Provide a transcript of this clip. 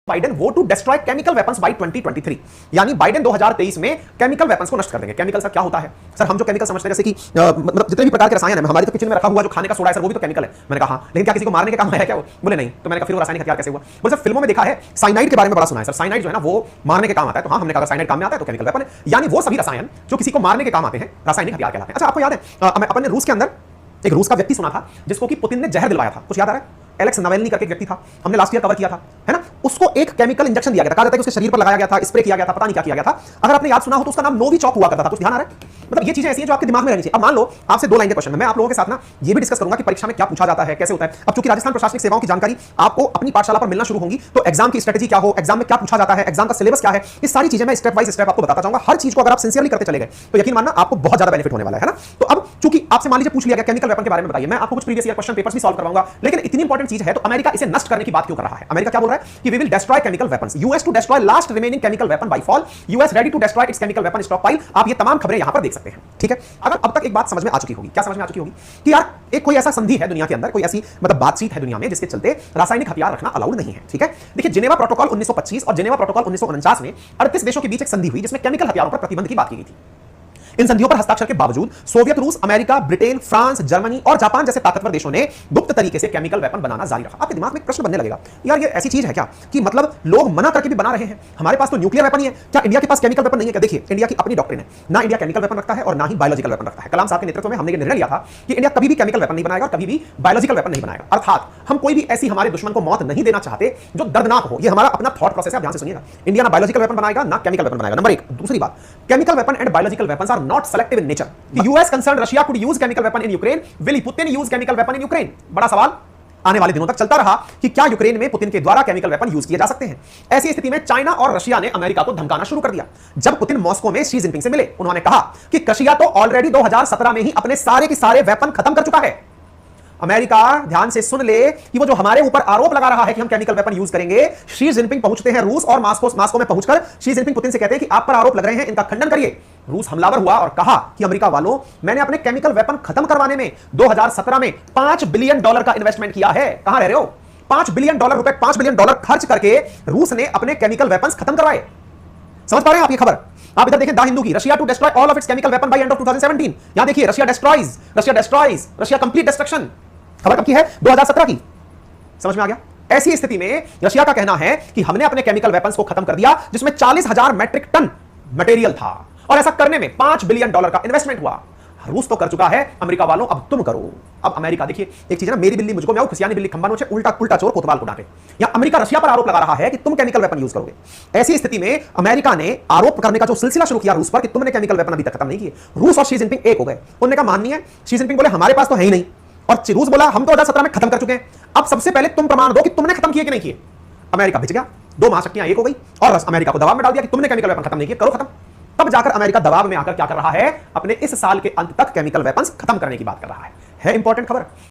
Biden वो to destroy chemical weapons by 2023 यानी Biden 2023 में केमिकल वेपन्स को नष्ट कर देंगे। केमिकल सर क्या होता है? सर हम जो केमिकल समझते हैं जैसे कि मतलब जितने भी प्रकार के रसायन है हमारे तो किचन में रखा हुआ जो खाने का सोडा है सर वो भी तो केमिकल है। मैंने कहा हाँ, लेकिन क्या किसी को मारने के काम आया क्या? वो बोले नहीं। तो मैंने कहा फिर वो रासायनिक हथियार कैसे हुआ? बोले सर फिल्मों में देखा है, साइनाइड के बारे में बड़ा सुना है सर। साइनाइड जो है ना वो मारने के काम आता है। तो हाँ हमने कहा साइनाइड काम में आता है तो केमिकल वेपन है, यानी वो सभी रसायन जो किसी को मारने के काम आते हैं रासायनिक हथियार कहलाते हैं। अच्छा आपको याद है अपने रूस के अंदर एक रूस का व्यक्ति सुना था जिसको कि पुतिन ने जहर दिलवाया था, कुछ याद आ रहा है? एलेक्स नावेल्नी करके एक व्यक्ति था, हमने लास्ट ईयर कवर किया था, है ना? उसको एक केमिकल इंजेक्शन दिया गया था, कहा जाता है कि उसके शरीर पर लगाया गया था, स्प्रे किया गया था, पता नहीं क्या किया गया था। अगर आपने याद सुना हो तो उसका नाम नोविचॉक हुआ करता था। कुछ ध्यान आ रहा है? मतलब ये चीजें ऐसी हैं जो आपके दिमाग में रहनी चाहिए। अब मान लो आपसे दो लाइन के क्वेश्चन है, मैं आप लोगों के साथ ना ये भी डिस्कस करूंगा कि परीक्षा में क्या पूछा जाता है, कैसे होता है। अब चूंकि राजस्थान प्रशासनिक सेवाओं की जानकारी आपको अपनी पाठशाला पर मिलना शुरू होंगी तो एग्जाम की स्ट्रेटजी क्या हो, एग्जाम में क्या पूछा जाता है, एग्जाम का सिलेबस क्या है, ये सारी चीजें मैं स्टेप बाय स्टेप आपको बताता जाऊंगा। हर चीज को अगर आप सिंसियरली करते चले गए तो यकीन मानना आपको बहुत ज्यादा बेनिफिट होने वाला है ना? तो अब चूंकि आपसे मान लीजिए पूछ लिया गया केमिकल वेपन के बारे में बताइए, मैं आपको कुछ प्रीवियस ईयर क्वेश्चन पेपर्स भी सॉल्व करवाऊंगा। लेकिन इतनी इंपॉर्टेंट चीज है तो अमेरिका इसे नष्ट करने की बात क्यों कर रहा है? अमेरिका क्या बोल रहा है कि we will destroy chemical weapons, US to destroy last remaining chemical weapon by fall, US ready to destroy its chemical weapon stockpile. आप ये तमाम खबरें यहां पर देख सकते हैं, ठीक है? अगर अब तक एक बात समझ में आ चुकी होगी, क्या समझ में आ चुकी होगी कि यार एक कोई ऐसा संधि है दुनिया के अंदर, कोई ऐसी मतलब बातचीत है दुनिया में जिसके चलते रासायनिक हथियार रखना अलाउड नहीं है, ठीक है? देखिए जिनेवा प्रोटोकॉल 1925 और जिनेवा प्रोटोकॉल 1949 में 38 देशों के बीच एक संधि हुई जिसमें केमिकल हथियारों पर प्रतिबंध की बात की गई थी। इन संधियों पर हस्ताक्षर के बावजूद सोवियत रूस, अमेरिका, ब्रिटेन, फ्रांस, जर्मनी और जापान जैसे ताकतवर देशों ने गुप्त तरीके से केमिकल वेपन बनाना जारी रखा। आपके दिमाग में एक प्रश्न बनने लगेगा, यार ये ऐसी चीज है क्या कि मतलब लोग मना करके भी बना रहे हैं? हमारे पास तो न्यूक्लियर वेपन ही है, क्या इंडिया के पास केमिकल वेपन नहीं है क्या? देखिए इंडिया की अपनी डॉक्ट्रिन है, ना इंडिया केमिकल वेपन रखता है और ना ही बायोलॉजिकल वेपन रखता है। कलाम साहब के नेतृत्व में हमने ये निर्णय लिया था कि इंडिया कभी भी केमिकल वेपन नहीं बनाएगा और कभी भी बायोलॉजिकल वेपन नहीं बनाएगा। अर्थात हम कोई भी ऐसी हमारे दुश्मन को मौत नहीं देना चाहते जो दर्दनाक हो। ये हमारा अपना थॉट प्रोसेस है, ध्यान से सुनिएगा। इंडिया ना बायोलॉजिकल वेपन बनाएगा ना केमिकल वेपन बनाएगा, नंबर एक। दूसरी बात, chemical weapon and biological weapons are not selective in nature. The US concerned Russia could use chemical weapon in Ukraine. Will Putin use chemical weapon in Ukraine? बड़ा सवाल आने वाले दिनों तक चलता रहा कि क्या यूक्रेन में पुतिन के द्वारा केमिकल वेपन यूज किए जा सकते हैं। ऐसी स्थिति में चाइना और रशिया ने अमेरिका को धमकाना शुरू कर दिया। जब पुतिन मॉस्को में शी जिनपिंग से मिले, उन्होंने कहा कि रशिया तो ऑलरेडी 2017 में ही अपने सारे के सारे वेपन खत्म कर चुका है। अमेरिका ध्यान से सुन ले कि वो जो हमारे ऊपर आरोप लगा रहा है कि हम केमिकल वेपन यूज करेंगे, शी जिनपिंग पहुंचते हैं रूस और मास्को में पहुंचकर शी जिनपिंग पुतिन से कहते हैं कि आप पर आरोप लग रहे हैं, इनका खंडन करिए। रूस हमलावर हुआ और कहा कि अमेरिका वालों, मैंने अपने केमिकल वेपन खत्म करवाने में 2017 में $5 बिलियन का इन्वेस्टमेंट किया है। कहां रह रहे हो? $5 बिलियन रुपए, $5 बिलियन खर्च करके रूस ने अपने केमिकल वेपन्स खत्म करवाए। समझ पा रहे हैं आप ये खबर? आप इधर देखें द हिंदू की, Russia to destroy all of its chemical weapon by end of 2017। यहां देखिए Russia destroys, Russia complete destruction. खबर कब की है? 2017 की। समझ में आ गया? ऐसी स्थिति में रशिया का कहना है कि हमने अपने केमिकल वेपन्स को खत्म कर दिया जिसमें 40,000 मैट्रिक टन मटेरियल था और ऐसा करने में $5 बिलियन का इन्वेस्टमेंट हुआ। रूस तो कर चुका है, अमेरिका वालों अब तुम करो। अब अमेरिका देखिए एक चीज है ना, मेरी बिल्ली मुझको म्याऊं, खुशियानी बिल्ली खंबा नोचे, उल्टा चोर कोतवाल को डांटे। या अमेरिका रशिया पर आरोप लगा रहा है कि तुम केमिकल वेपन यूज करोगे। ऐसी स्थिति में अमेरिका ने आरोप करने का जो सिलसिला शुरू किया रूस पर कि तुमने केमिकल वेपन अभी तक खत्म नहीं किए, रूस और शी जिनपिंग एक हो गए। उन्होंने कहा माननी है, शी जिनपिंग बोले हमारे पास तो है ही नहीं, और रूस बोला हम तो 2017 में खत्म कर चुके हैं, अब सबसे पहले तुम प्रमाण दो कि तुमने खत्म किए कि नहीं किए। अमेरिका भिज गया, दो महाशक्तियां एक हो गई और अमेरिका को दबाव में डाल दिया कि तुमने केमिकल वेपन खत्म नहीं किए, करो खत्म। तब जाकर अमेरिका दबाव में आकर क्या कर रहा है? अपने इस साल के अंत तक केमिकल वेपन्स खत्म करने की बात कर रहा है। इंपॉर्टेंट खबर।